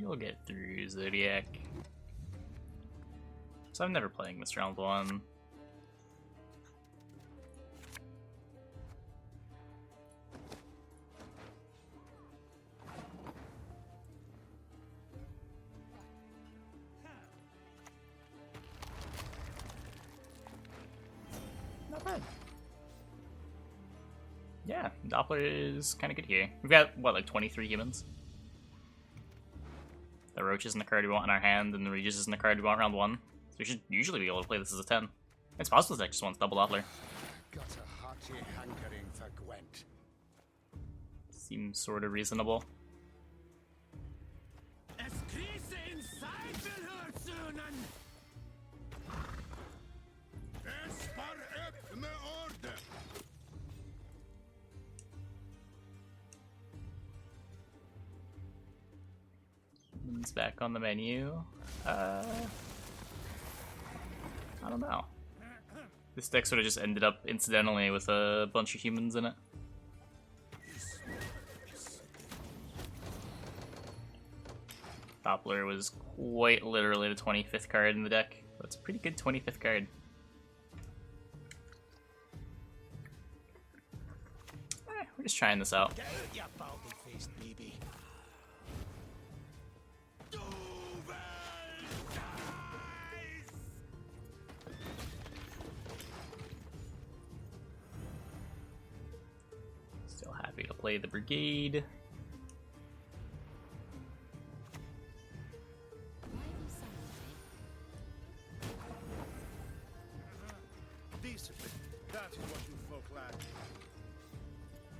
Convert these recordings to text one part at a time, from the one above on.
You'll get through, Zodiac. So I'm never playing this round one. Not bad. Yeah, Doppler is kind of good here. We've got, what, like 23 humans? The Roach isn't the card we want in our hand, and the Regis isn't the card we want round one. So we should usually be able to play this as a 10. It's possible that just wants double Doppler. Got a hearty hankering for Gwent. Seems sort of reasonable. Humans back on the menu. I don't know. This deck sort of just ended up incidentally with a bunch of humans in it. Doppler was quite literally the 25th card in the deck. That's a pretty good 25th card. We're just trying this out. Still happy to play the Brigade.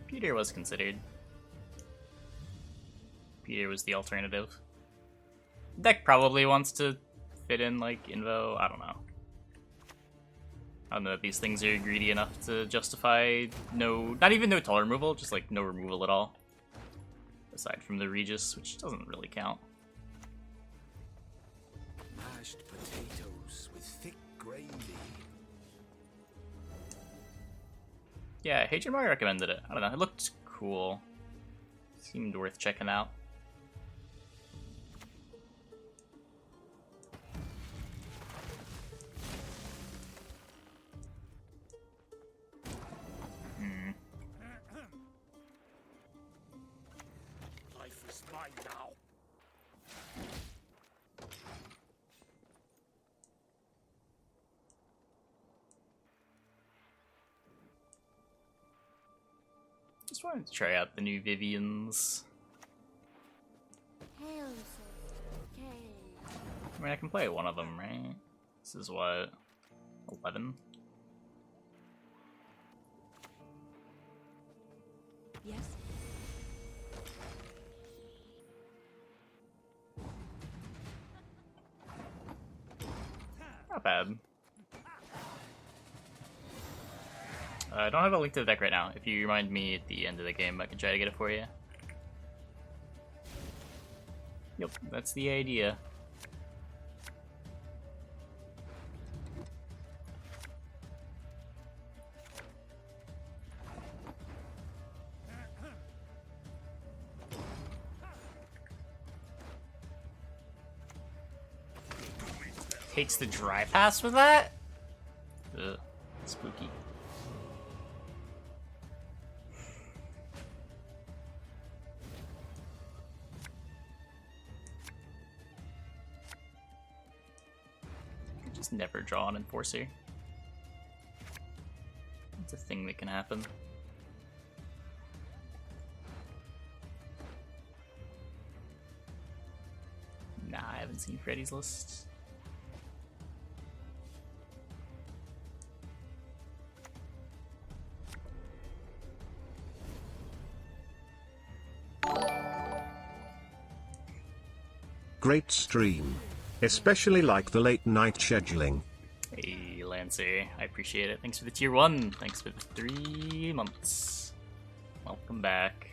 Peter was considered. Peter was the alternative. Deck probably wants to fit in like Invo, I don't know. I don't know if these things are greedy enough to justify no, not even no toll removal, just like no removal at all. Aside from the Regis, which doesn't really count. Mashed potatoes with thick gravy. Yeah, Hadrian Mari recommended it. I don't know, it looked cool. Seemed worth checking out. Life is mine now. Just wanted to try out the new Viviennes. I mean, I can play one of them, right? This is what, 11? Yes. Not bad. I don't have a link to the deck right now. If you remind me at the end of the game, I can try to get it for you. Yep, that's the idea. Takes the dry pass with that? Ugh, spooky. Just never draw an Enforcer. It's a thing that can happen. Nah, I haven't seen Freddy's list. Great stream. Especially like the late night scheduling. Hey, Lancer, I appreciate it. Thanks for the tier 1. Thanks for the 3 months. Welcome back.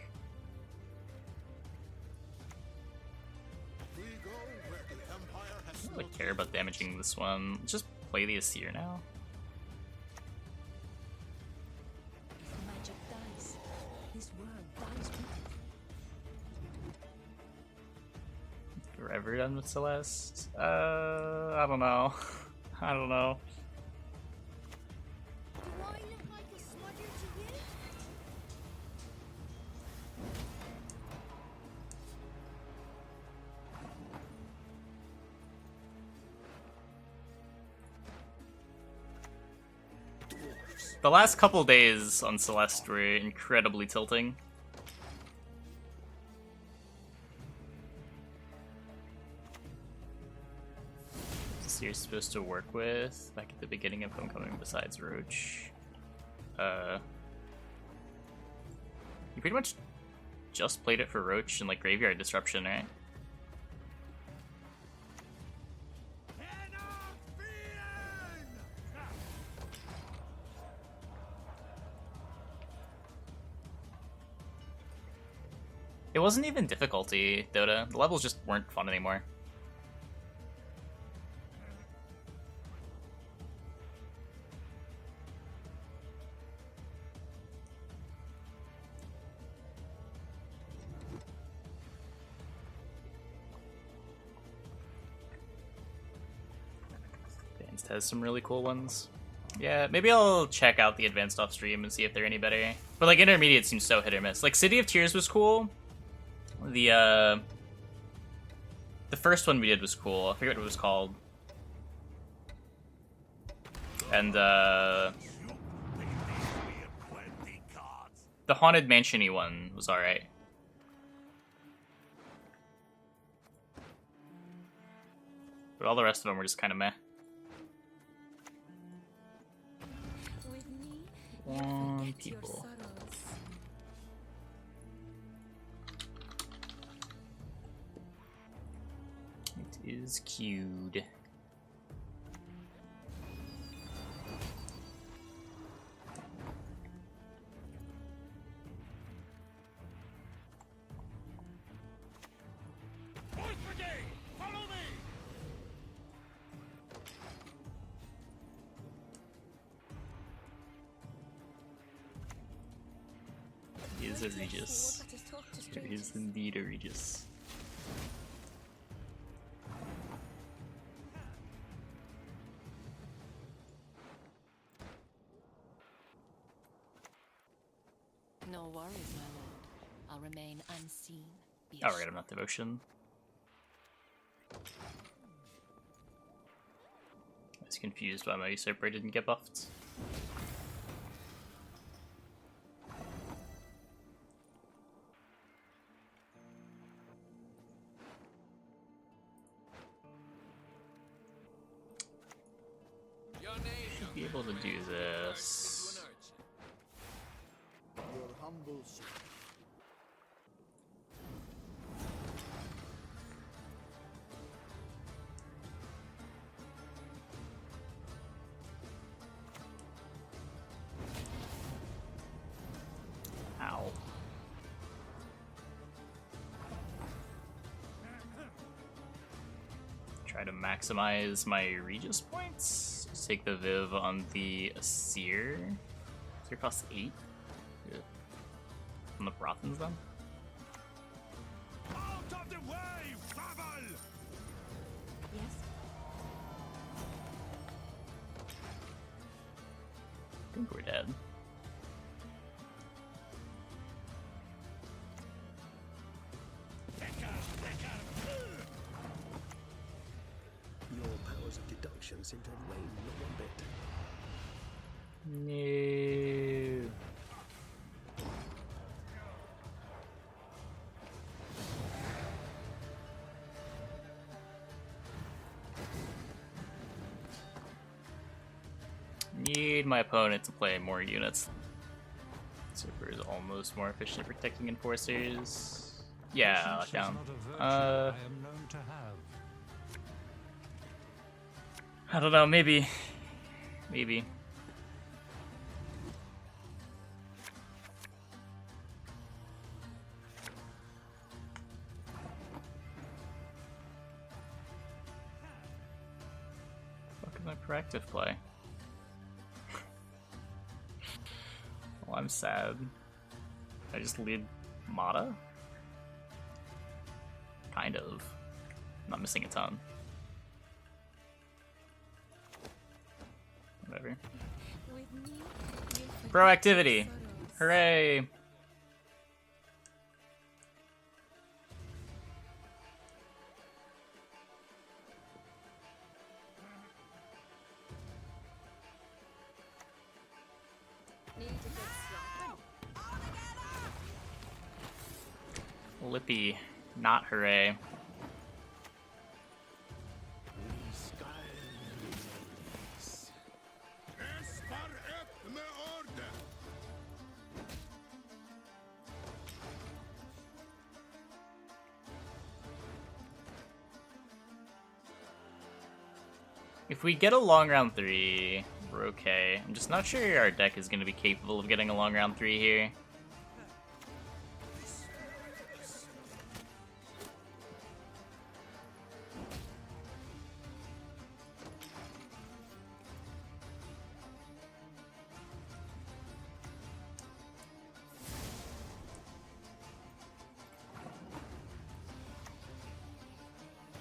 I don't really care about damaging this one. Let's just play the Asir now. Magic dies. This world dies with it. forever done with Celeste? I don't know. I don't know. Do I look like a smudger to you? The last couple days on Celeste were incredibly tilting. This you're supposed to work with back at the beginning of Homecoming besides Roach. You pretty much just played it for Roach and like Graveyard Disruption, right? It wasn't even difficulty, Dota. The levels just weren't fun anymore. Advanced has some really cool ones. Yeah, maybe I'll check out the Advanced off stream and see if they're any better. But like Intermediate seems so hit or miss. Like City of Tears was cool. The first one we did was cool. I forget what it was called. And the Haunted Mansion-y one was alright. But all the rest of them were just kind of meh. With me, One forget your people. sorrows. It is queued. He is a Regis. Let us talk to There is strangers. indeed a Regis. No worries, my lord. I'll remain unseen. Be Oh, right, I'm not Devotion. I was confused why my usurper didn't get buffed. Should be able to do this. Your humble servant. Ow. Try to maximize my Regis points. Just take the Viv on the Seer. Seer costs 8. Good. On the Brothens then? Out of the way, Babel! Yes? I think we're dead. Your powers of deduction seem to have waned not one bit. No. Need my opponent to play more units. Super is almost more efficient at protecting enforcers. Yeah, lockdown. I don't know, maybe. Maybe. What can my proactive play? Well, I'm sad. I just lead Matta? Kind of. not missing a ton. Whatever. Proactivity! Hooray! Lippy, not hooray. If we get a long round 3, we're okay. I'm just not sure our deck is going to be capable of getting a long round 3 here.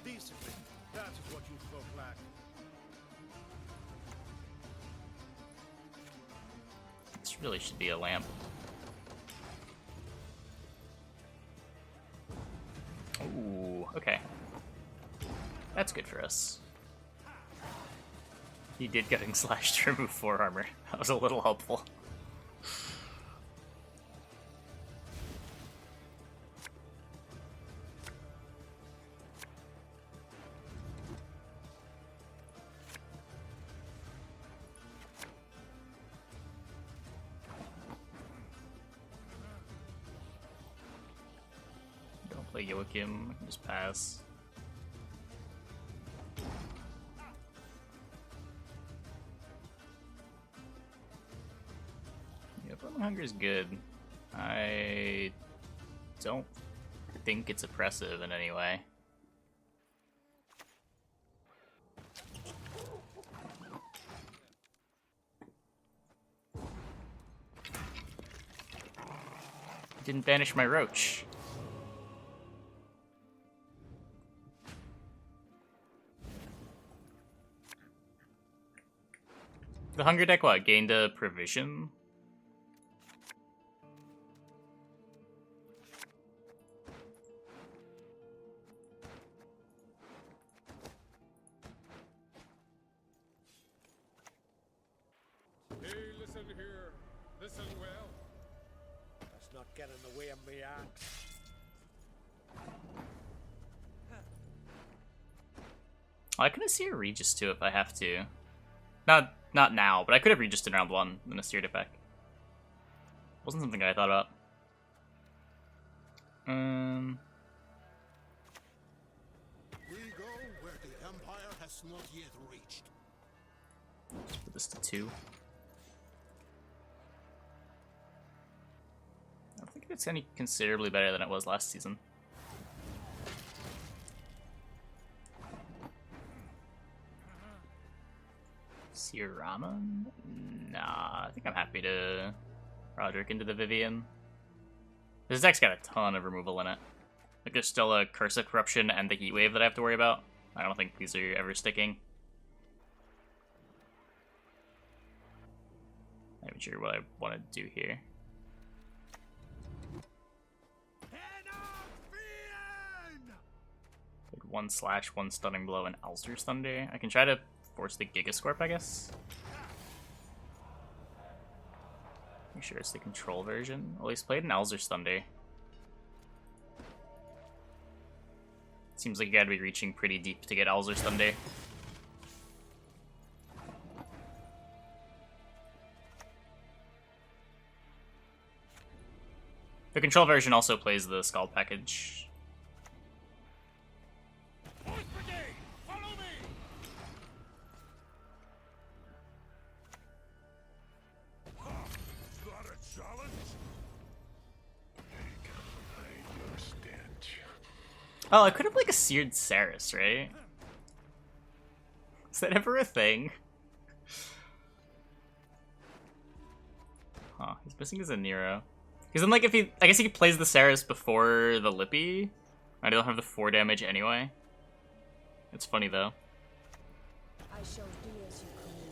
Decently. That is what you folk lack. This really should be a lamp. Ooh, okay. That's good for us. He did getting slashed to remove 4 armor. That was a little helpful. Play Joachim, I can just pass. Yeah, Burning Hunger is good. I don't think it's oppressive in any way. Didn't banish my roach. The Hunger deck, what? Gained a provision? Hey, listen here. Listen well. Let's not get in the way of me axe. I could see a Regis too if I have to. Not now, but I could have Regis in round 1 and then steered it back. Wasn't something I thought about. We go where the Empire has not yet reached. Let's put this to 2. I don't think it's any considerably better than it was last season. Seer Ramen? Nah, I think I'm happy to Roderick into the Vivienne. This deck's got a ton of removal in it. Like, there's still a Curse of Corruption and the Heat Wave that I have to worry about. I don't think these are ever sticking. I'm not even sure what I want to do here. Like 1 slash, 1 Stunning Blow, and Ulcer's Thunder. I can try to force the Gigascorp, I guess. Make sure it's the control version. Well, he's played an Ulcer's Thunder. Seems like you gotta be reaching pretty deep to get Ulcer's Thunder. The control version also plays the Scald package. Oh, I could have like a Seared Saris, right? Is that ever a thing? Huh, he's missing his Oneiro. Because then, like, if he... I guess he plays the Saris before the Lippy. I don't have the 4 damage anyway. It's funny though. I shall do as you command.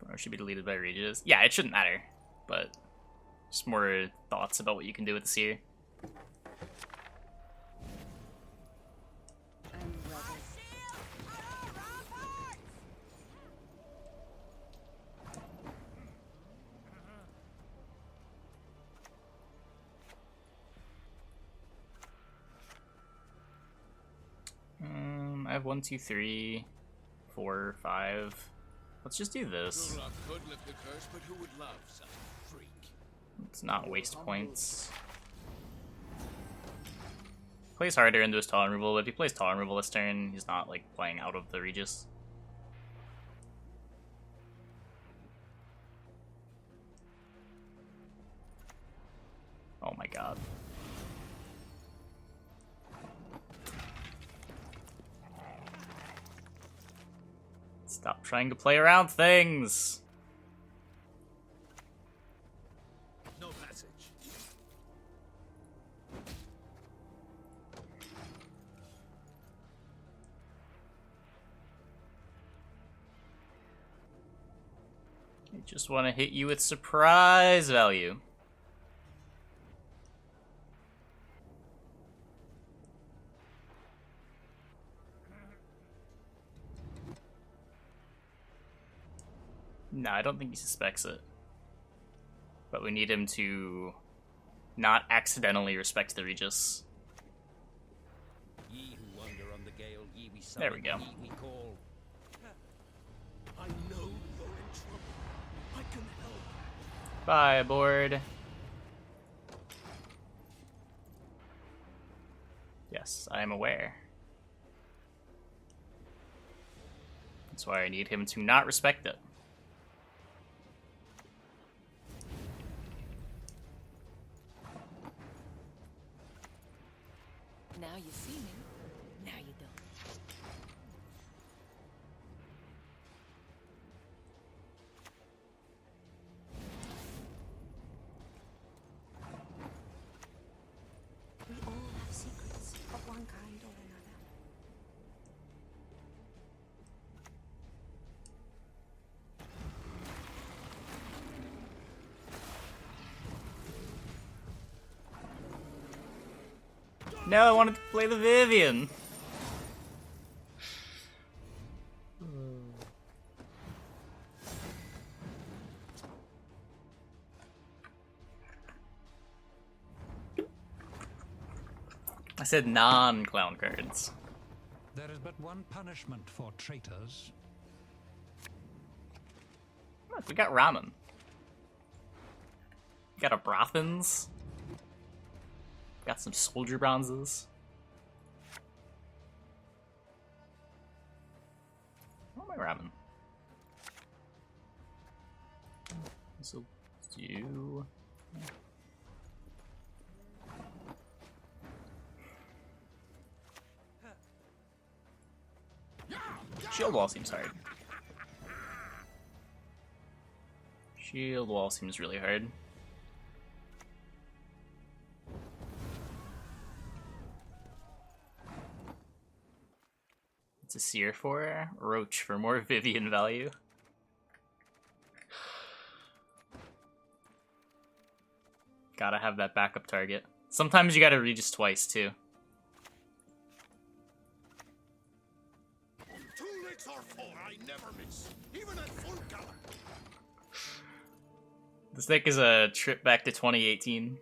Or should be deleted by Regis. Yeah, it shouldn't matter, but just more thoughts about what you can do with this here. I'm ready. I have 1, 2, 3, 4, 5. Let's just do this. Good luck could lift the curse, but who would love such a freak? Let's not waste points. Plays harder into his tolerant removal, but if he plays tolerant removal this turn, he's not like playing out of the Regis. Oh my god. Stop trying to play around things! No passage. I just want to hit you with surprise value. No, I don't think he suspects it. But we need him to not accidentally respect the Regis. Ye who wander on the gale, ye we There we go. ye we call. I know you're in trouble. I can help. Bye, board. Yes, I am aware. That's why I need him to not respect it. Now you see me, now you don't. We all have secrets of one kind or another. No, I wanted to play the Vivienne. I said non-clown cards. There is but one punishment for traitors. Look, we got ramen. We got a Brothens. Got some soldier bronzes. What am I ramen? This will do. Shield wall seems hard. Shield wall seems really hard. It's a seer for Roach for more Vivienne value. Gotta have that backup target. Sometimes you gotta Regis twice too. Two licks or four, I never miss, even at full gallop. This deck is a trip back to 2018.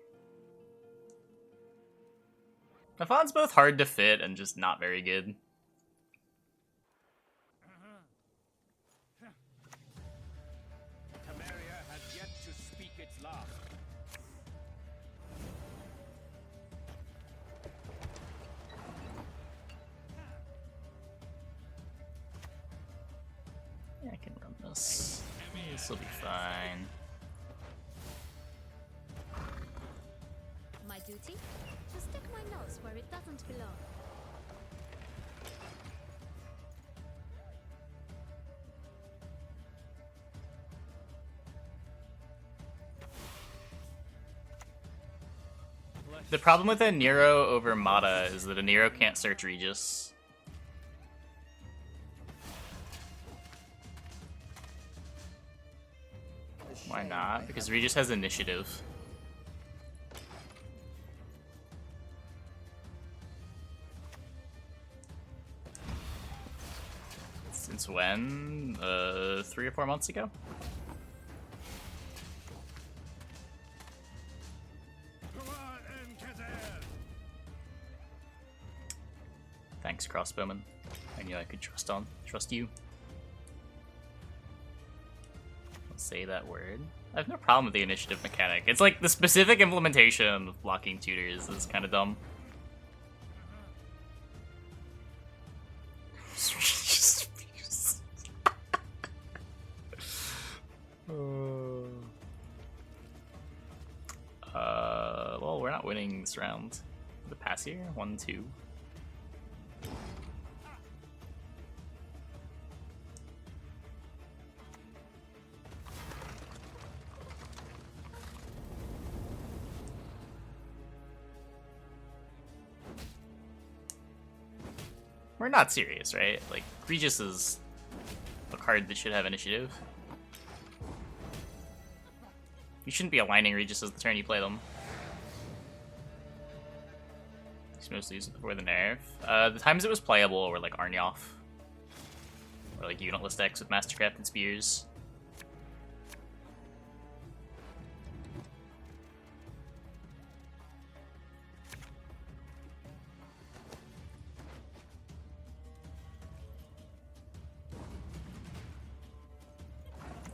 Nafon's both hard to fit and just not very good. Temeria has yet to speak its last. Yeah, I can run this. This will be fine. My duty? To stick my nose where it doesn't belong. The problem with Oneiro over Matta is that Oneiro can't search Regis. Why not? Because Regis has initiative. Since when? 3 or 4 months ago? Thanks, Crossbowman. I knew I could trust you. Don't say that word. I have no problem with the initiative mechanic. It's like the specific implementation of blocking tutors is kind of dumb. Well, we're not winning this round. The pass here? 1-2. We're not serious, right? Like, Regis is a card that should have initiative. You shouldn't be aligning Regis as the turn you play them. He's mostly used it before the nerf. The times it was playable were like Arnyoff. Or like Unitless decks with Mastercraft and Spears.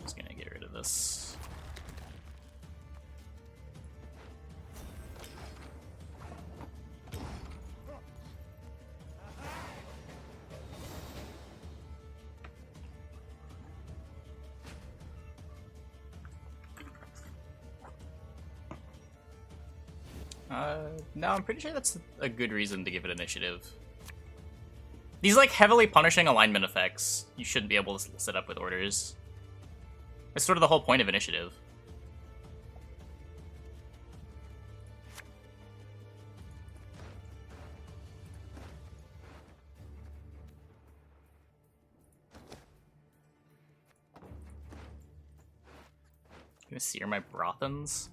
Just gonna get rid of this. No, I'm pretty sure that's a good reason to give it initiative. These, like, heavily punishing alignment effects, you shouldn't be able to set up with orders. It's sort of the whole point of initiative. Gonna sear my Brothans.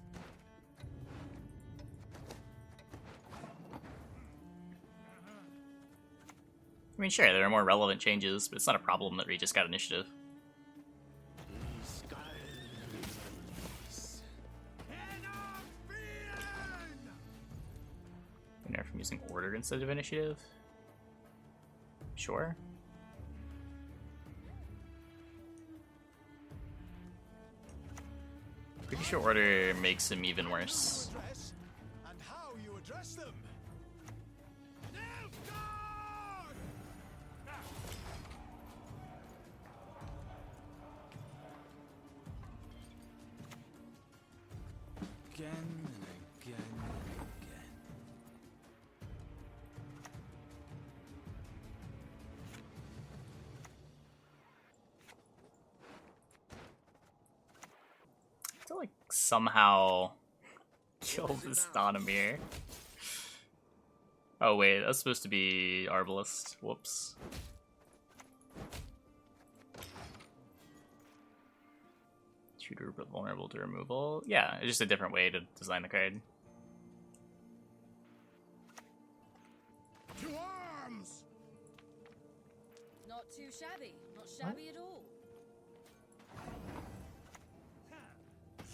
I mean, sure, there are more relevant changes, but it's not a problem that Regis got initiative. Nerf from using order instead of initiative? Sure. Pretty sure order makes him even worse. And how you address them. Again and again and again. To like somehow kill this Donamir. Oh wait, that's supposed to be Arbalest. Whoops. Tutor but vulnerable to removal. Yeah, it's just a different way to design the card. To arms! Not too shabby. Not shabby at all.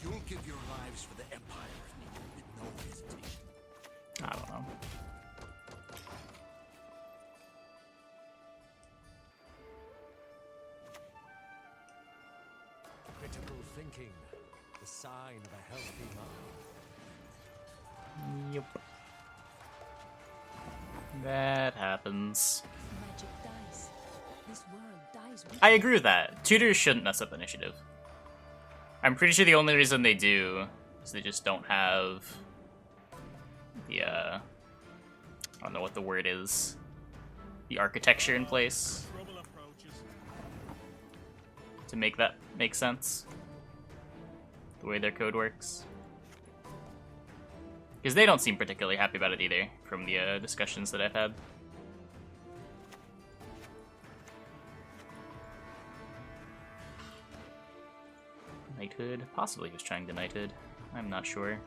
You'll give your lives for the Empire if needed, with no hesitation. I don't know. Critical thinking, the sign of a healthy mind. Yep. That happens. Magic dies. This world dies with I agree with that. Tutors shouldn't mess up initiative. I'm pretty sure the only reason they do is they just don't have the, I don't know what the word is, the architecture in place to make that make sense, the way their code works. Because they don't seem particularly happy about it either, from the discussions that I've had. Knighthood? Possibly he was trying to knighthood. I'm not sure.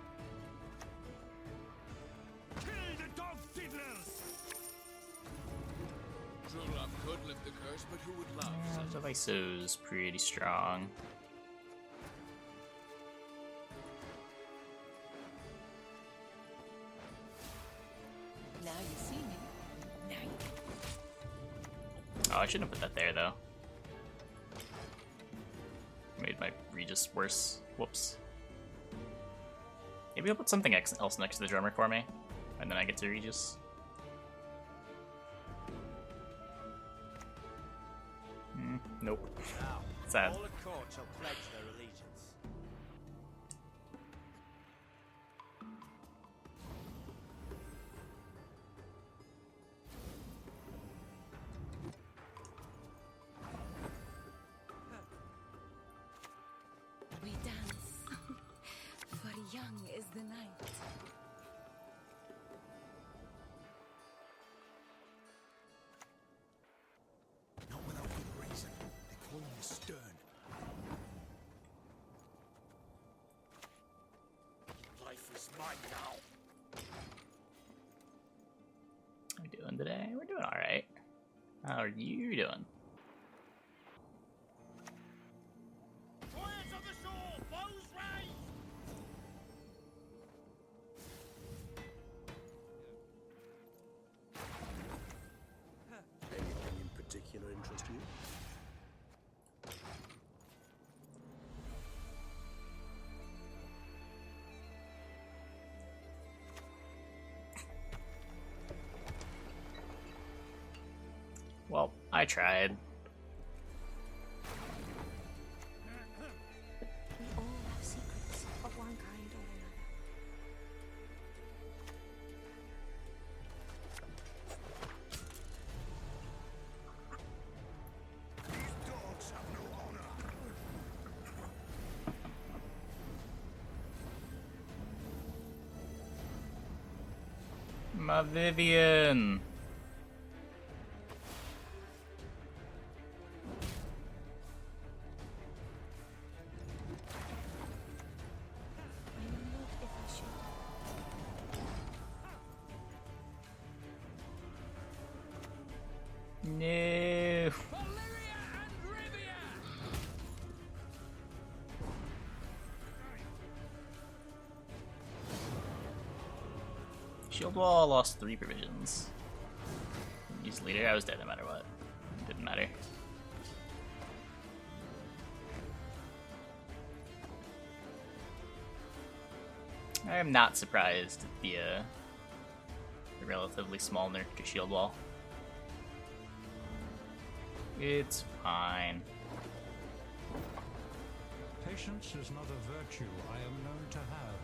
Kill the dog fiddlers! True love could lift the curse, but who would love such a Deviso's pretty strong. Now you see me. Now you Oh, I shouldn't have put that there, though. Made my Regis worse. Whoops. Maybe I'll put something else next to the drummer for me, and then I get to Regis. Nope. Now, Sad. all at court shall pledge their allegiance. we dance. For young is the night. Not without good reason. They call me stern. Life is mine now. How we doing today? We're doing alright. How are you doing? Warriors of the shore, bows raised! Anything in particular interest you? Well, I tried. We all have secrets of one kind or another. These dogs have no honor. My Vivienne! I know not if I should. No! Valyria and Rivia! Shield wall lost 3 provisions. Use leader, I was dead no matter what. Didn't matter. I am not surprised at the relatively small nerf to shield wall. It's fine. Patience is not a virtue I am known to have.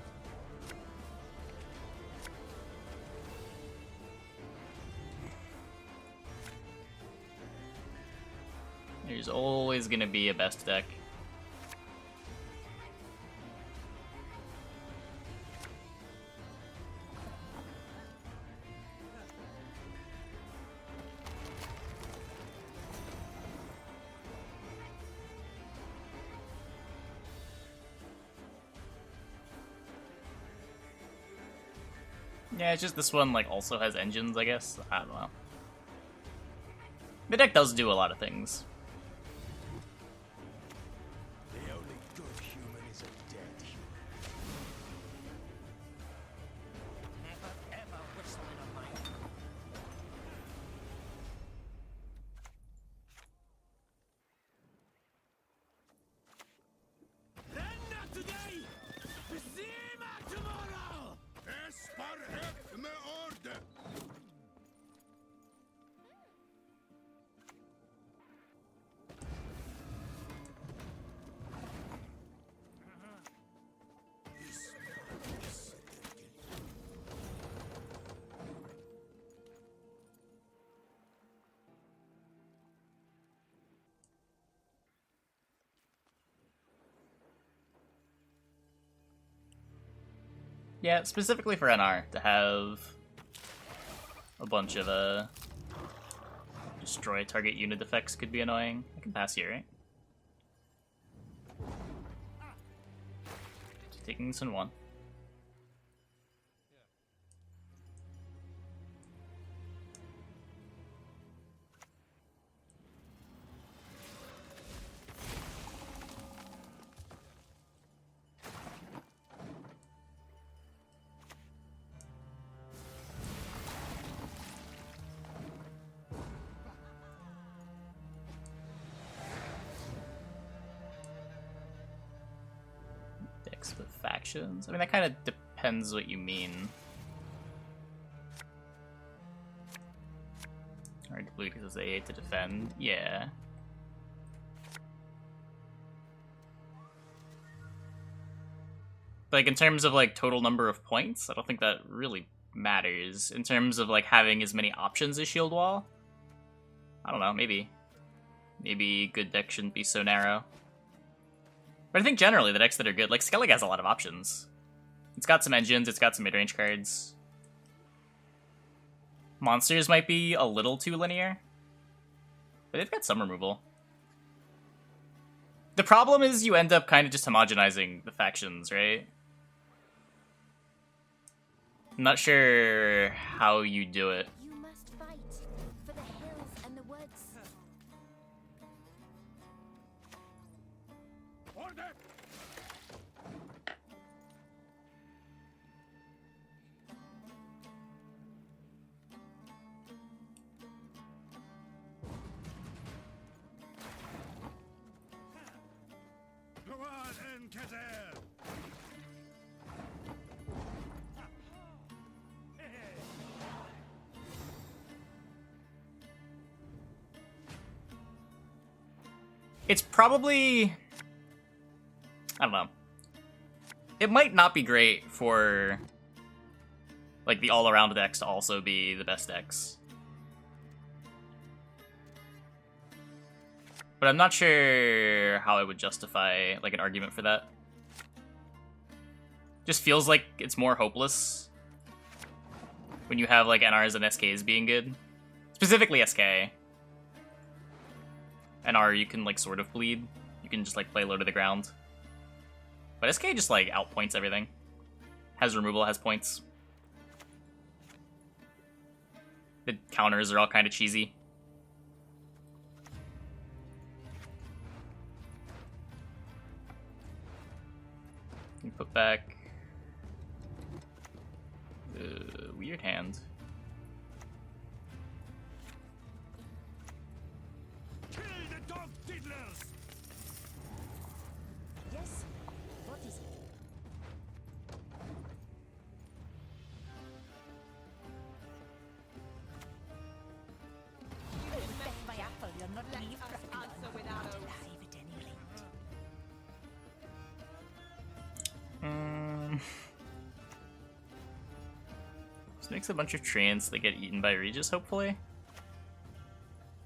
There's always gonna be a best deck. Yeah, it's just this one like also has engines, I guess. I don't know. The deck does do a lot of things. The only good human is a dead human. Never ever whistle in a mic. Then not today! Zima tomorrow! Esparhek me orde! Yeah, specifically for NR, to have a bunch of destroy target unit effects could be annoying. I can pass here, right? Taking this in one. With factions. I mean, that kind of depends what you mean. Alright, blue because it's A8 to defend. Yeah. Like, in terms of, like, total number of points, I don't think that really matters. In terms of, like, having as many options as Shield Wall, I don't know, maybe. Maybe good deck shouldn't be so narrow. But I think generally the decks that are good, like Skellig has a lot of options. It's got some engines, it's got some mid-range cards. Monsters might be a little too linear, but they've got some removal. The problem is you end up kind of just homogenizing the factions, right? I'm not sure how you do it. You must fight for the hills and the woods. It's probably... I don't know. It might not be great for, like, the all-around decks to also be the best decks. But I'm not sure how I would justify, like, an argument for that. Just feels like it's more hopeless when you have, like, NRs and SKs being good. Specifically SK. NR, you can, like, sort of bleed. You can just, like, play low to the ground. But SK just, like, outpoints everything. Has removal, has points. The counters are all kind of cheesy. You put back... weird hand. Yes? What is it? My apple, you're not leave alive at any rate. This makes a bunch of treants that get eaten by Regis, hopefully.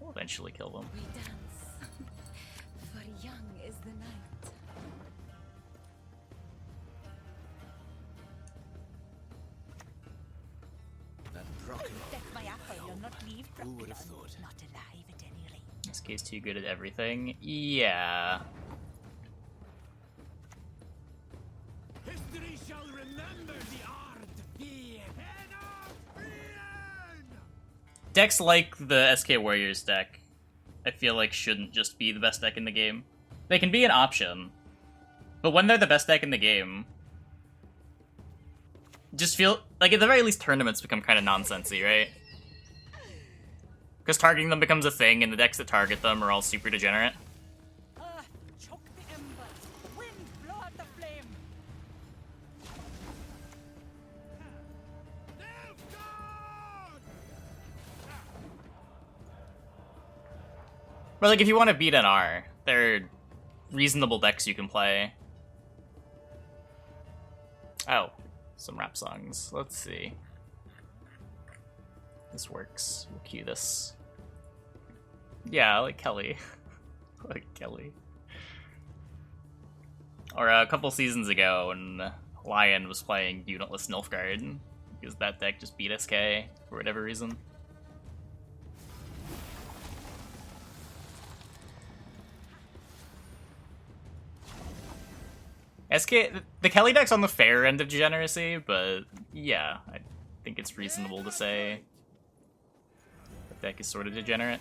We'll eventually kill them. We dance, for young is the night. That broccoli. Deck my apple, you're not leave Who would have thought? not alive at any rate. This guy's too good at everything. Yeah. History shall remember the art of fear. Decks like the SK Warriors deck, I feel like shouldn't just be the best deck in the game. They can be an option, but when they're the best deck in the game, just feel like at the very least tournaments become kind of nonsensy, right? Because targeting them becomes a thing, and the decks that target them are all super degenerate. Choke the embers. Wind, blow out the flame. But like, if you want to beat NR, there are reasonable decks you can play. Oh, some rap songs. Let's see. This works. We'll cue this. Yeah, I like Kelly. I like Kelly. Or a couple seasons ago when Lion was playing Unitless Nilfgaard, because that deck just beat SK for whatever reason. SK, the Kelly deck's on the fair end of degeneracy, but yeah, I think it's reasonable to say that deck is sort of degenerate.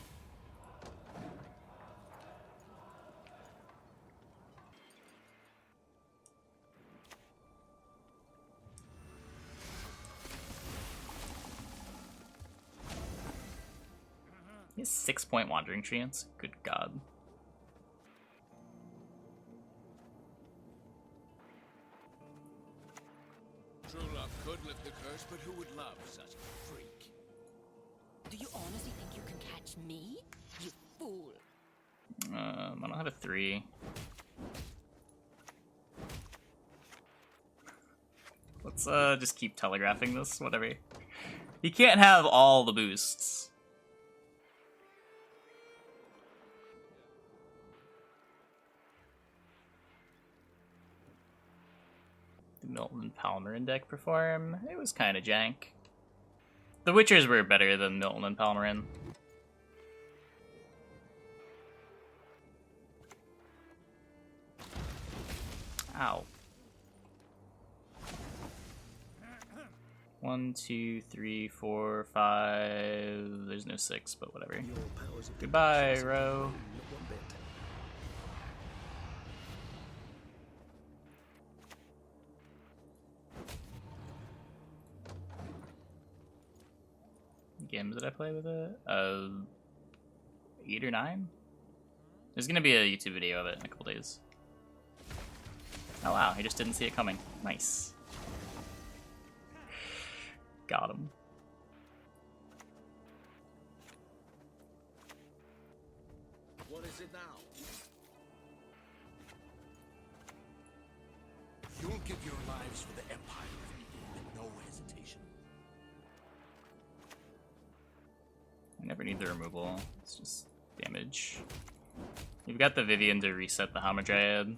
He has 6-point Wandering Chance. Good God. True love could lift the curse, but who would love such a freak? Do you honestly think you can catch me? You fool. I don't have a 3. Let's just keep telegraphing this, whatever. You can't have all the boosts. The Milton and Palmerin deck perform. It was kind of jank. The Witchers were better than Milton and Palmerin. Ow. 1, 2, 3, 4, 5. There's no 6, but whatever. Your powers of Goodbye, deduction Ro. seem to wane, not one bit. Games did I play with it? 8 or 9? There's gonna be a YouTube video of it in a couple days. Oh wow, he just didn't see it coming. Nice. Got him. What is it now? You'll give your lives for the Empire with no hesitation. I never need the removal. It's just damage. You've got the Vivienne to reset the Hamadryad.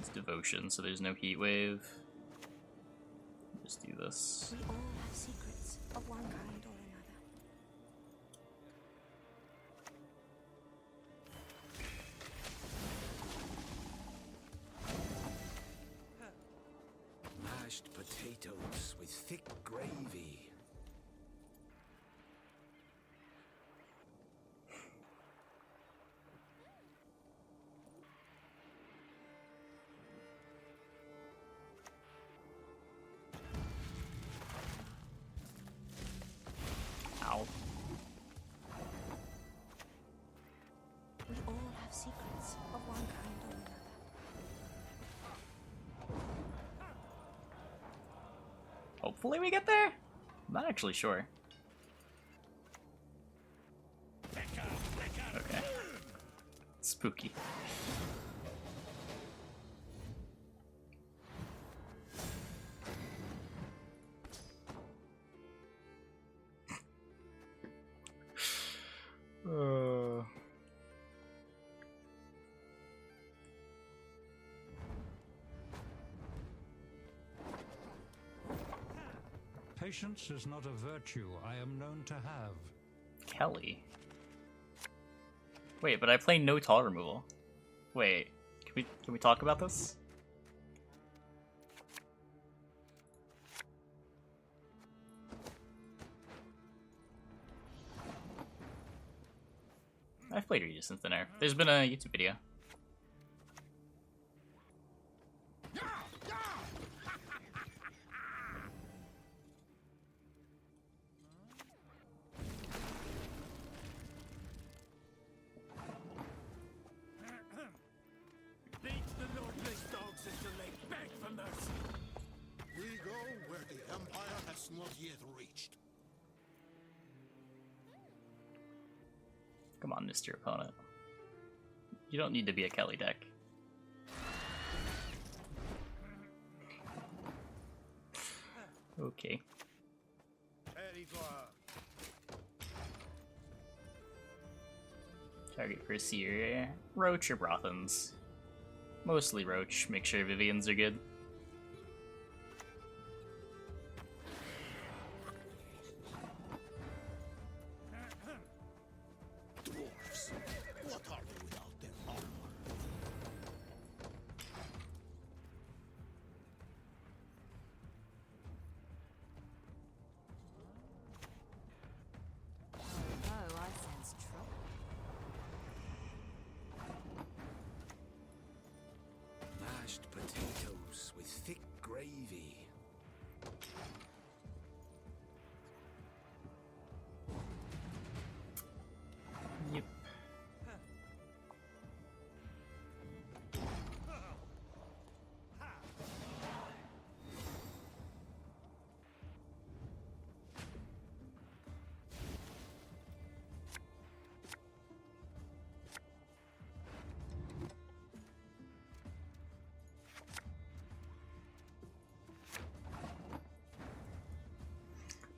It's Devotion, so there's no Heat Wave. Just do this. We all have secrets of one kind or another. Mashed potatoes with thick gravy. Ow. We all have secrets of one kind or another. Hopefully we get there? I'm not actually sure. Okay. Spooky. Patience is not a virtue I am known to have. Kelly. Wait, but I play no tall removal. Wait, can we talk about this? I've played Regis since the nerf. There's been a YouTube video. We go where the Empire has not yet reached. Come on, Mr. Opponent. You don't need to be a Kelly deck. Okay. Target for Seer, Roach or Brothans. Mostly Roach, make sure Viviennes are good. Dwarves, what are they without their armor? Oh, I sense trouble. Mashed potatoes with thick gravy. Yep.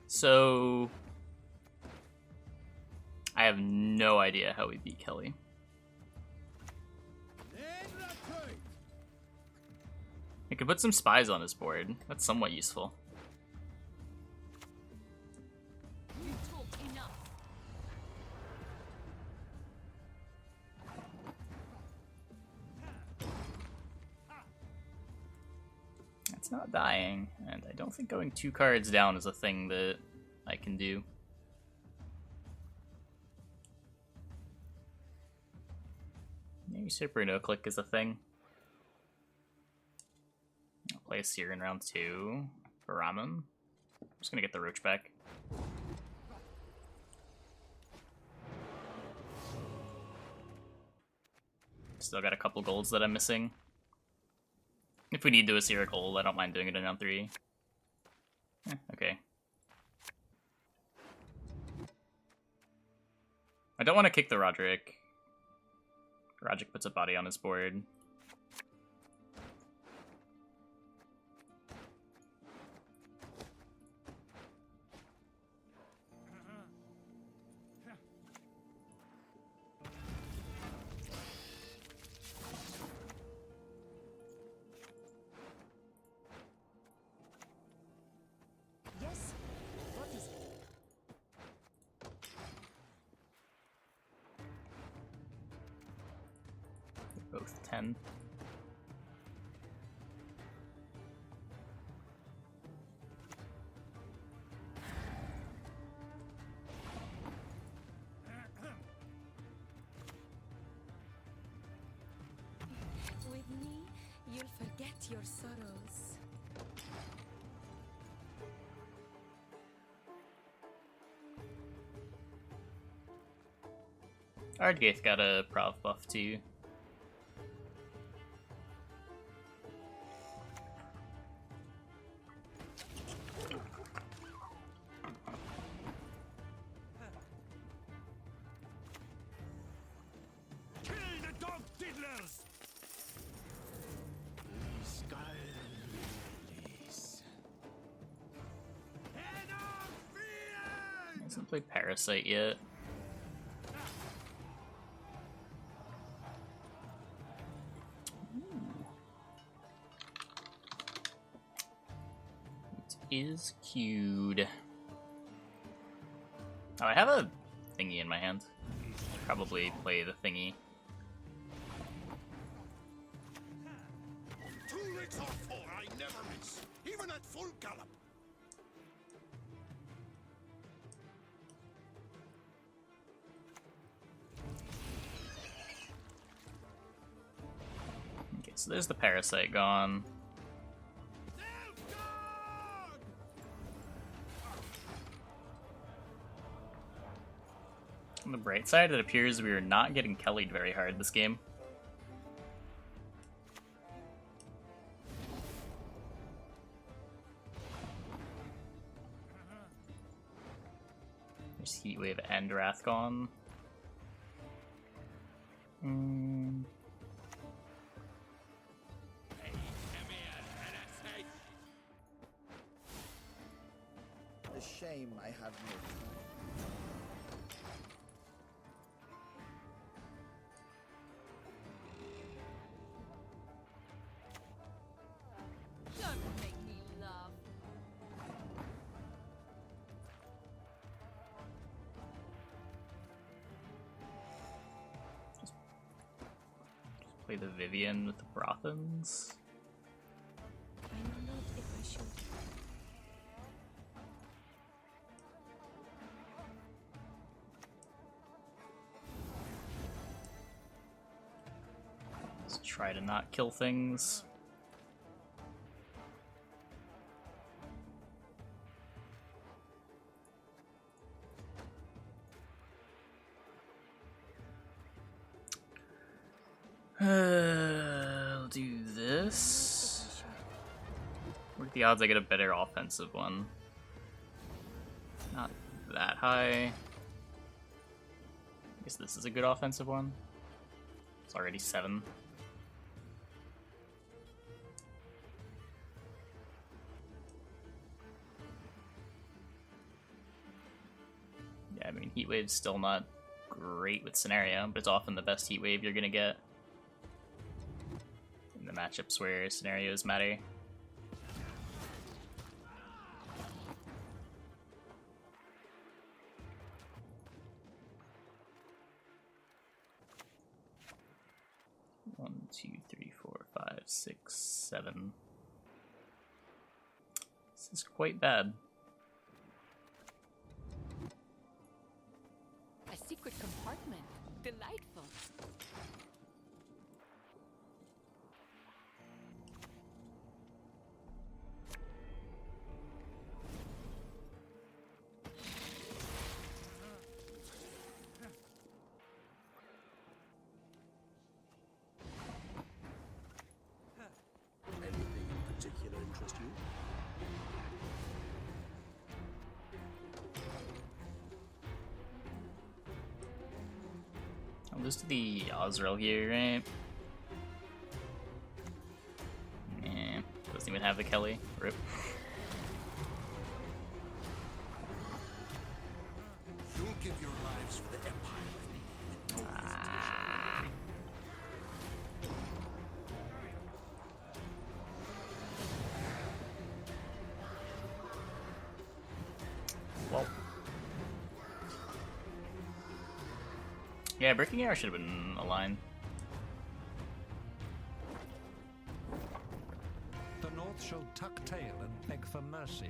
So I have no idea how we beat Kelly. I could put some spies on his board. That's somewhat useful. You talked enough. It's not dying, and I don't think going 2 cards down is a thing that I can do. Maybe Super No Click is a thing. I'll play a Seer in round 2 for Ramen. I'm just gonna get the Roach back. Still got a couple golds that I'm missing. If we need to do a Seer gold, I don't mind doing it in round 3. Okay. I don't want to kick the Roderick. Roderick puts a body on his board. Yes? What is it? Both 10. With me, you'll forget your sorrows. Ardgaith got a prov buff too. Kill the dog diddlers! Hasn't played Parasite yet. It is queued. Oh, I have a thingy in my hand. Should probably play the thingy. 2 rigs or 4, I never miss, even at full gallop. Okay, so there's the Parasite gone. On the bright side, it appears we are not getting Kelly'd very hard this game. There's Heatwave and Wrath gone. shame I have no time. Don't make me laugh. Play the Vivienne with the Brothans. I know not if I should. Let's try to not kill things. I'll do this. What are the odds I get a better offensive one? Not that high. I guess this is a good offensive one. It's already 7. Yeah, I mean, Heat Wave's still not great with scenario, but it's often the best Heat Wave you're gonna get in the matchups where scenarios matter. One, two, three, 4, 5, 6, 7. This is quite bad. A secret compartment. Delightful. Anything in particular interest you? I'll lose to the Ozrel here, right? Yeah, doesn't even have the Kelly. Rip. You'll give your lives for the Empire with me with no hesitation. Well. Yeah, Breaking Arrow should have been a line. The North shall tuck tail and beg for mercy.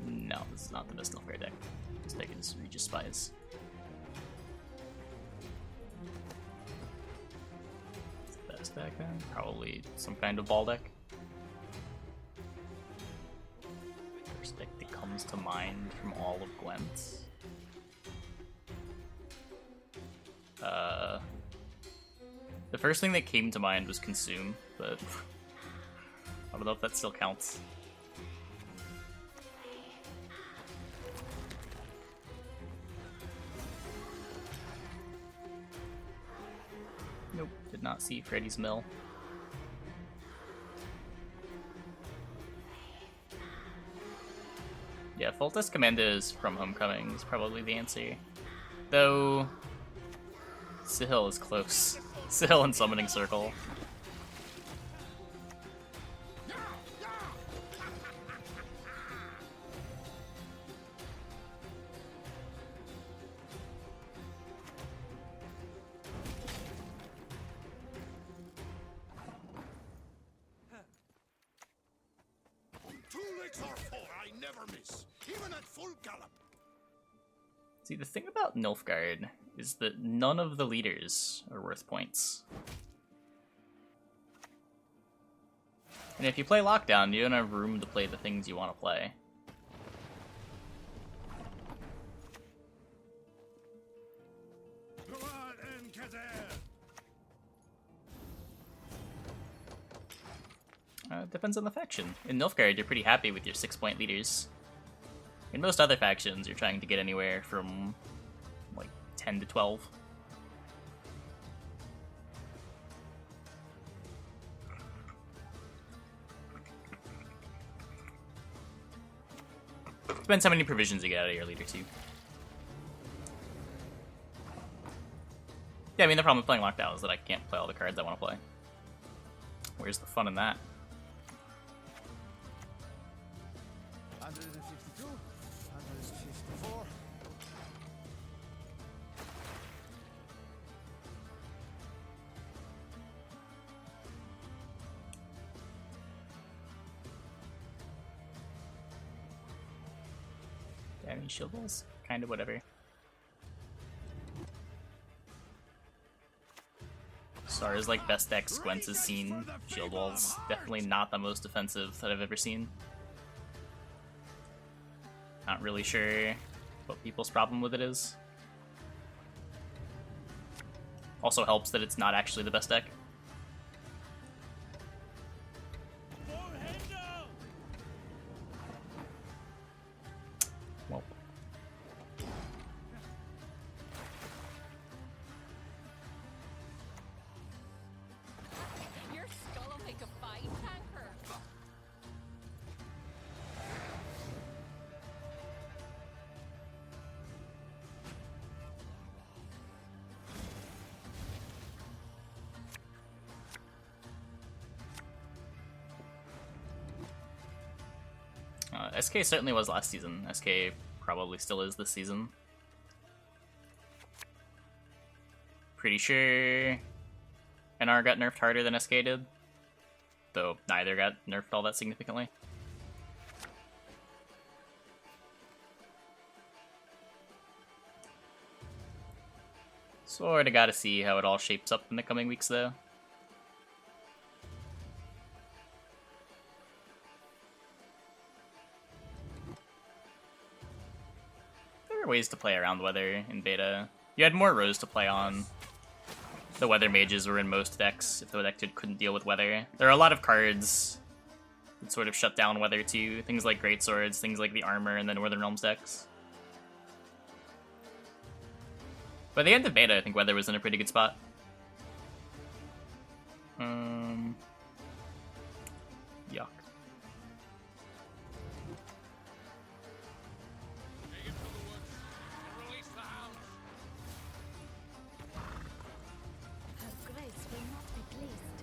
No, this is not the Mistletoe Fair deck. This deck is Regis Spies. What's the best deck then? Probably some kind of ball deck. First deck that comes to mind from all of Gwent. The first thing that came to mind was Consume, but I don't know if that still counts. Nope, did not see Freddy's Mill. Yeah, Foltest Commandos from Homecoming is probably the answer. Though, Sahil is close. Sahil and Summoning Circle. Two legs or four, I never miss, even at full gallop. See, the thing about Nilfgaard is that none of the leaders are worth points. And if you play Lockdown, you don't have room to play the things you want to play. It depends on the faction. In Nilfgaard, you're pretty happy with your 6-point leaders. In most other factions, you're trying to get anywhere from, like, 10 to 12. Depends how many provisions you get out of your leader too. Yeah, I mean the problem with playing Lockdown is that I can't play all the cards I want to play. Where's the fun in that? 152, 154. Yeah, I mean shield walls, kind of whatever. As far as like best decks Gwent has seen, shield wall's definitely not the most defensive that I've ever seen. Not really sure what people's problem with it is. Also helps that it's not actually the best deck. Well. Your skull will make a fine tanker. SK certainly was last season. SK probably still is this season. Pretty sure NR got nerfed harder than SK did, though neither got nerfed all that significantly. Sorta gotta see how it all shapes up in the coming weeks though. There are ways to play around weather in beta. You had more rows to play on. The weather mages were in most decks if the deck couldn't deal with weather. There are a lot of cards that sort of shut down weather too. Things like greatswords, things like the armor in the Northern Realms decks. By the end of beta, I think weather was in a pretty good spot. Yuck. Her grace will not be pleased.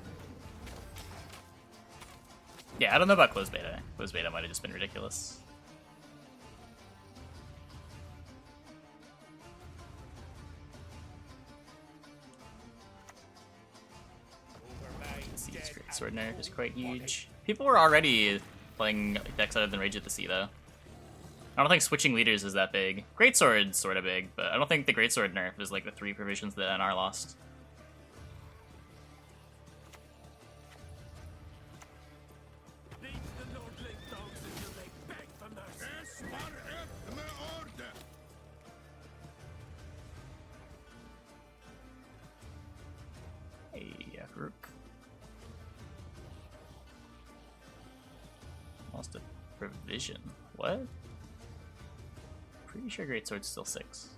Yeah, I don't know about closed beta. Closed beta might have just been ridiculous. Sword nerf is quite huge. People were already playing decks other than Rage at the Sea, though. I don't think switching leaders is that big. Greatsword's sort of big, but I don't think the Greatsword nerf is like the 3 provisions that NR lost. Hey, Rook. Lost a provision. What? Pretty sure Greatsword's still 6.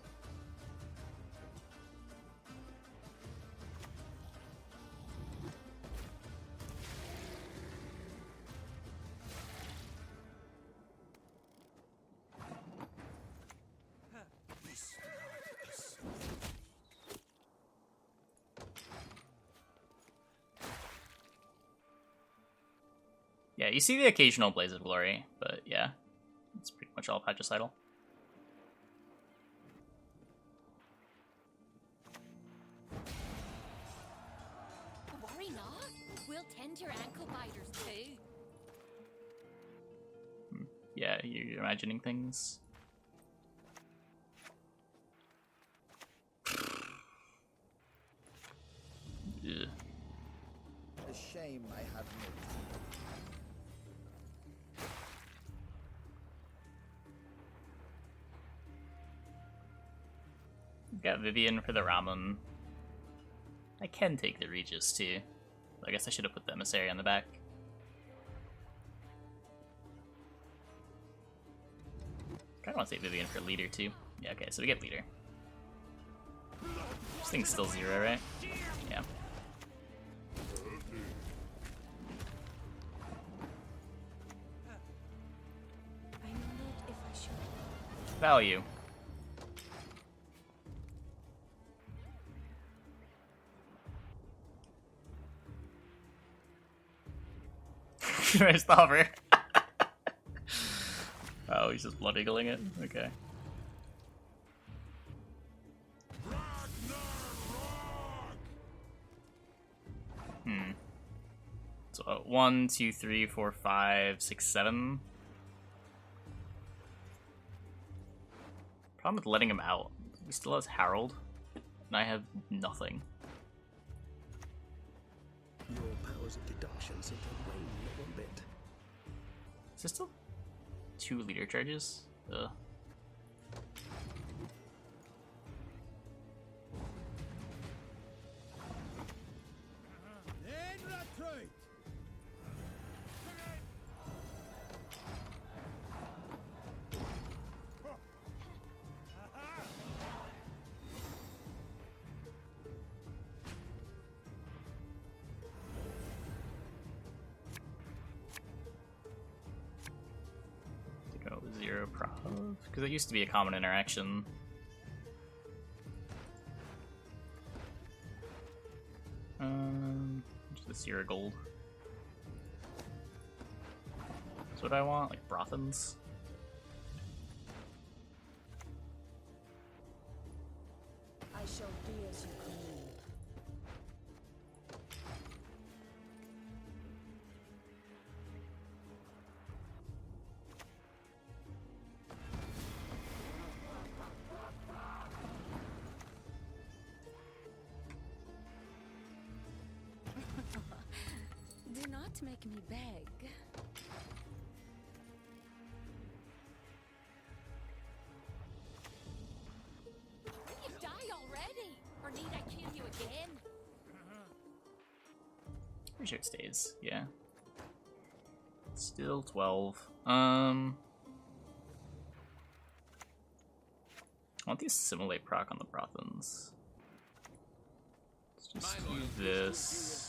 Yeah, you see the occasional Blaze of Glory, but yeah, it's pretty much all Patricidal. Worry not. We'll tend your ankle biters too. Yeah, you're imagining things. Ugh. A shame I have no time. Got Vivienne for the Ramen. I can take the Regis too. I guess I should have put the Emissary on the back. Kinda want to take Vivienne for leader too. Yeah, okay, so we get leader. This thing's still 0, right? Yeah. I know not if I should Value. Where's the hover? Oh, he's just blood eagling it? Okay. So 1, 2, 3, 4, 5, 6, 7. Problem with letting him out. He still has Harold, and I have nothing. Your powers of deduction seem to wane not one bit. Is there still 2 leader charges? Ugh. Go 0 prov, because it used to be a common interaction. Just the 0 gold. That's what I want, like Brothans. I shall do as you command. Do not make me beg. You die already? Or need I kill you again? Pretty sure it stays, yeah. Still 12. I want the assimilate proc on the Brothans. Let's just do this.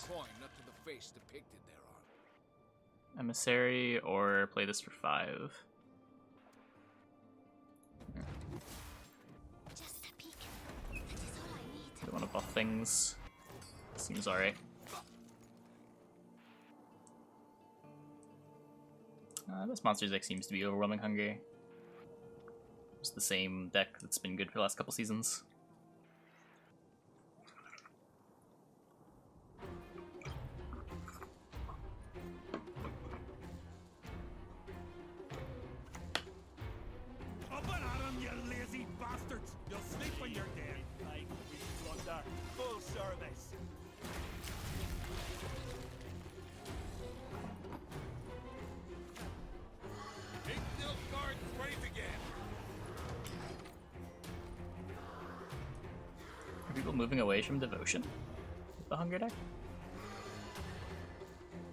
Emissary, or play this for 5. Just a peek. That is all I need. Don't want to buff things. Seems alright. This monster's deck seems to be overwhelming hunger. It's the same deck that's been good for the last couple seasons. Up and at 'em, you lazy bastards! You'll sleep when you're dead. Like we blunder. Full service. Big milk guard ready to get. Are people moving away from devotion with the hunger deck?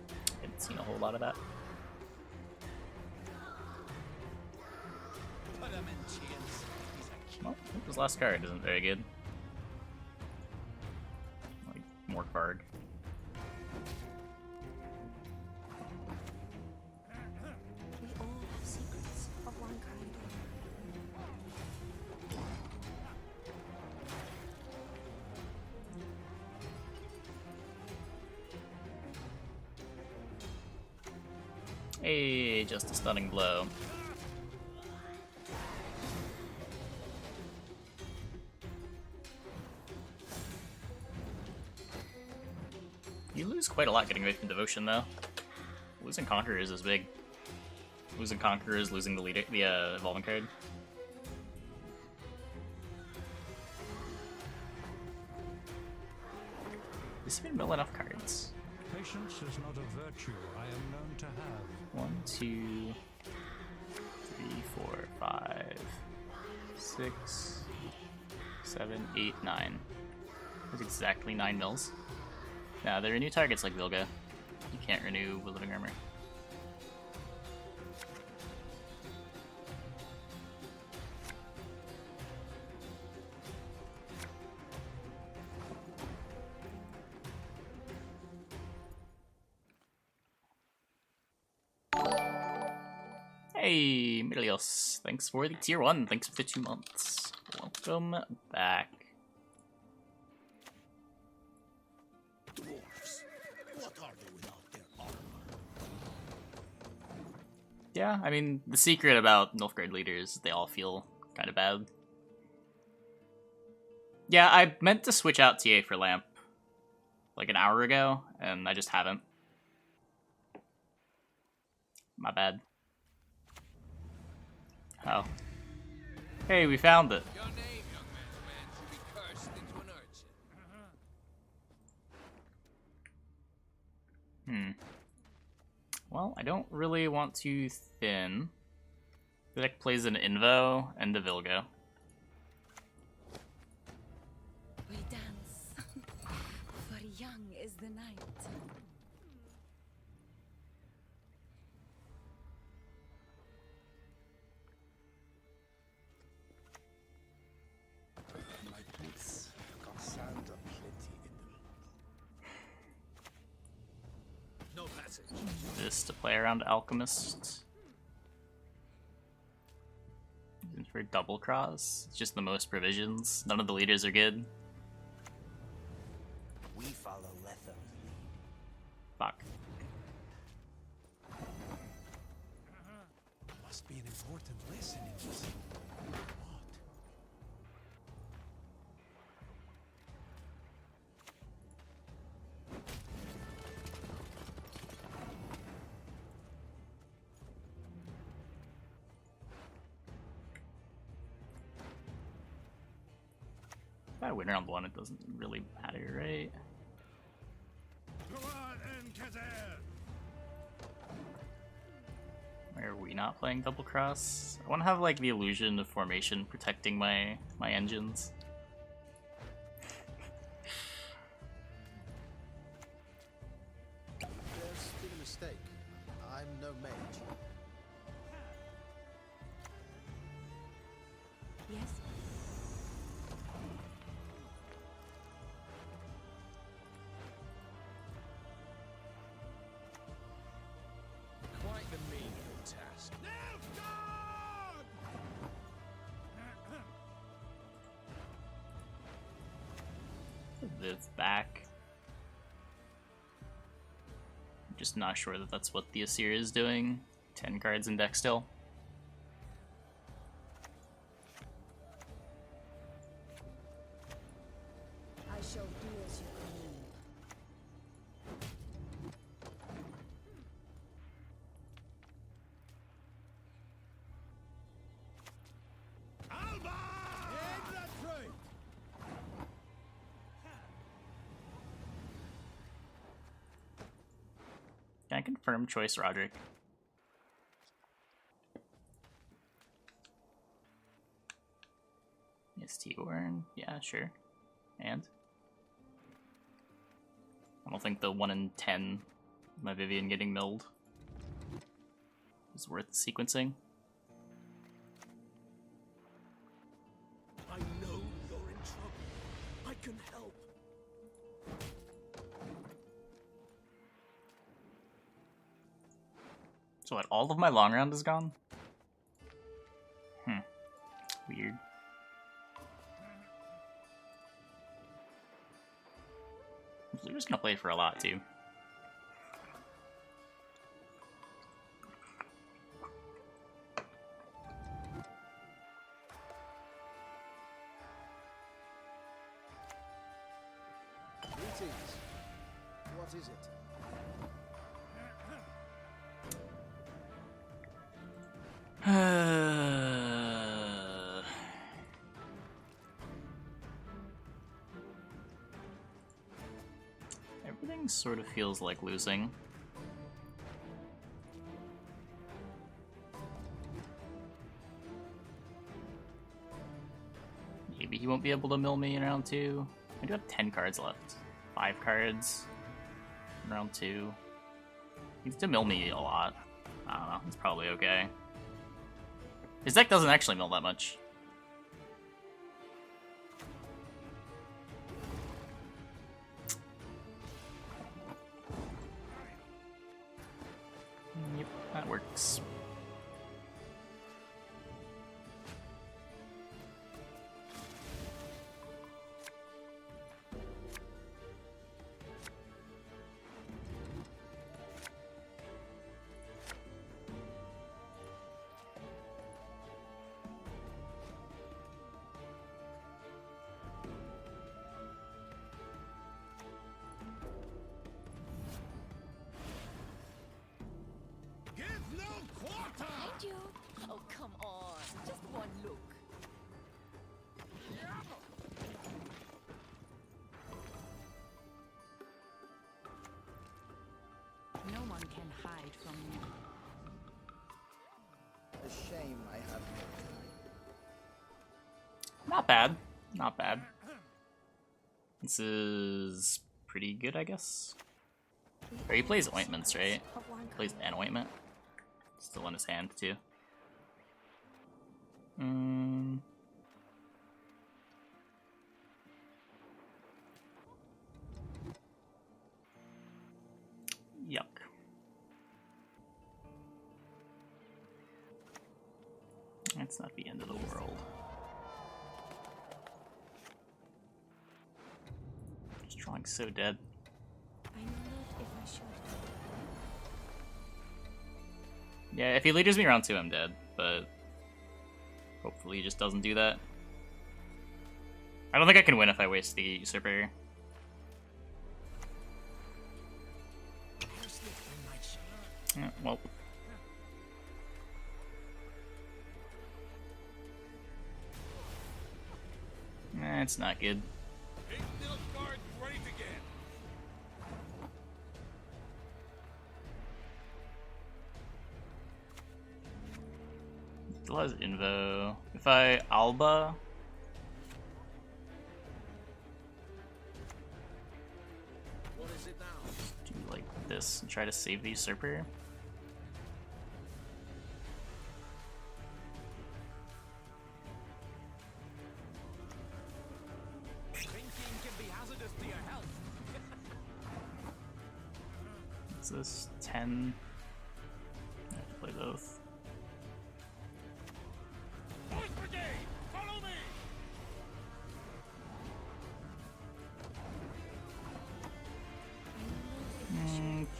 I haven't seen a whole lot of that. Put him in chains. He's a Well, I think his last card isn't very good. Like, more card. We all have secrets of one kind or Hey, just a stunning blow. You lose quite a lot getting away from devotion, though. Losing Conquerors is big. Losing Conquerors, losing the leader, the evolving card. Does he even mill enough cards? Patience is not a virtue I am known to have. 1, 2, 3, 4, 5, 6, 7, 8, 9. That's exactly 9 mills. Now, there are new targets like Vilga. You can't renew Wielding Armor. Hey, Milios. thanks for the tier 1. Thanks for the 2 months. Welcome back. Dwarfs. What are they without their armor? Yeah, I mean, the secret about Nilfgaard leaders is they all feel kind of bad. Yeah, I meant to switch out TA for Lamp like an hour ago, and I just haven't. My bad. Oh. Hey, we found it. Your name, young man, should be cursed into an urchin. Well, I don't really want to thin. The deck plays an Invo and a Vilga. We dance, for young is the night. My boots got sand aplenty in them. No passage. This to play around Alchemist. And for double cross, it's just the most provisions. None of the leaders are good. We follow Letho's lead. Fuck. Must be an important lesson in this. What? If I win round 1, it doesn't really matter, right? Why are we not playing double cross? I want to have like the illusion of formation protecting my engines. There's been a mistake. I'm no mage. Yes? Quite the menial task. Viv back. I'm just not sure that that's what the Asir is doing. 10 cards in deck still. I shall do as you command. Can I confirm choice, Roderick? Yes, T-Gorn. Yeah, sure. And? I don't think the 1 in 10 my Vivienne getting milled is worth sequencing. I know you're in trouble. I can help. So what, all of my long round is gone? Weird. We're just gonna play for a lot too. Greetings. What is it? Everything sort of feels like losing. Maybe he won't be able to mill me in round 2. I do have 10 cards left. 5 cards in round 2. He needs to mill me a lot. I don't know, it's probably okay. His deck doesn't actually mill that much. Yep, that works. hide from you. A shame I have no time. Not bad. Not bad. This is pretty good, I guess. Or he plays ointments, right? He plays an ointment. Still in his hand, too. Yuck. That's not the end of the world. Just drawing so dead. I know not if I should. Yeah, if he leaders me around 2, I'm dead, but hopefully he just doesn't do that. I don't think I can win if I waste the usurper. Yeah, well. It's not good. Still has Invo. If I Alba. What is it now? Do like this and try to save the usurper. What's this? 10. I have to play both.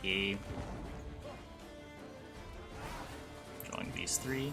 Okay. Drawing these 3.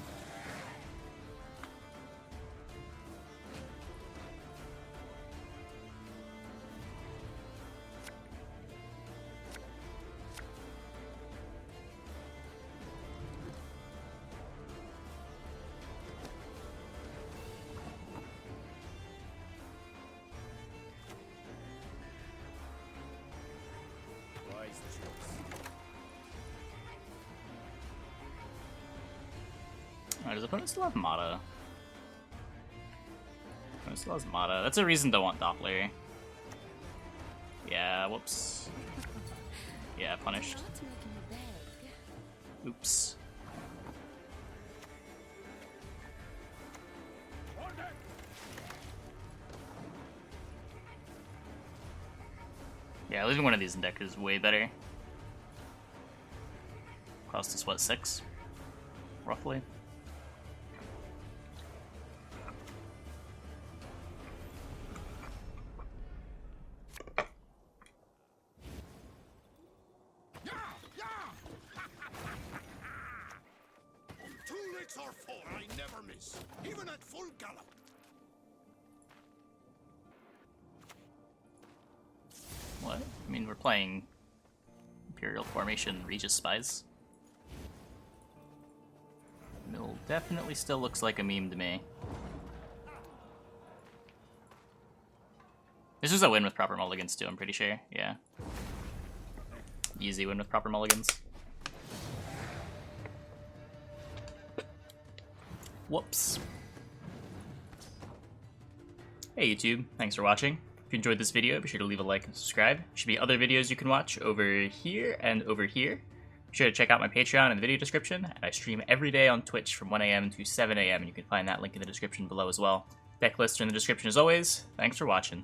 Alright, does opponent still have Matta? Opponent still has Matta. That's a reason to want Doppler. Yeah, whoops. Yeah, punished. Oops. Yeah, leaving one of these in deck is way better. Cost us what, 6? Roughly. Or 4, I never miss, even at full gallop. What? I mean, we're playing Imperial Formation Regis Spies. Mill definitely still looks like a meme to me. This is a win with proper mulligans too, I'm pretty sure. Yeah. Easy win with proper mulligans. Whoops. Hey YouTube, thanks for watching. If you enjoyed this video, be sure to leave a like and subscribe. There should be other videos you can watch over here and over here. Be sure to check out my Patreon in the video description, and I stream every day on Twitch from 1 AM to 7 AM, and you can find that link in the description below as well. Deck lists are in the description as always. Thanks for watching.